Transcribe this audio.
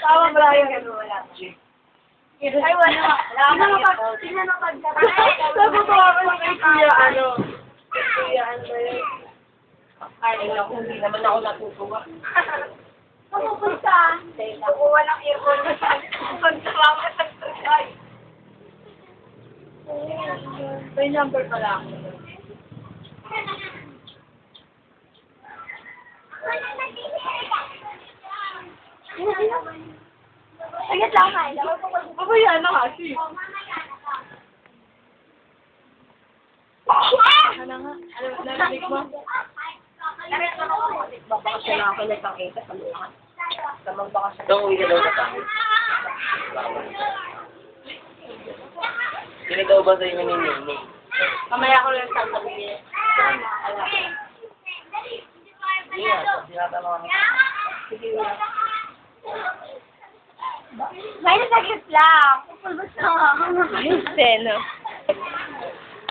Tawa ba lang yung gano'n wala? Ay, wala. Tingnan mo pag Sabutuwa ko lang kay Kuya, Kuya, ba yun? Ay, naku, hindi naman ako natutuwa. Pupunta. Nakuha ng aircon na sa pagsawa sa tugay. May number pala ako. Sagit lang ha. Babaya na kasi. Ano nga? Narinig mo? Babakasyon na ako ng pang-ita sa luha. Sa magbakasyon. Itong uwi ka daw na tayo. Sino daw ba sa'yo naninini? Mamaya ko lang sasabihin. Hindi nga, tinatanong ako. Sige nga. May nasagit lang. Pupulbos na nga ako. Seno.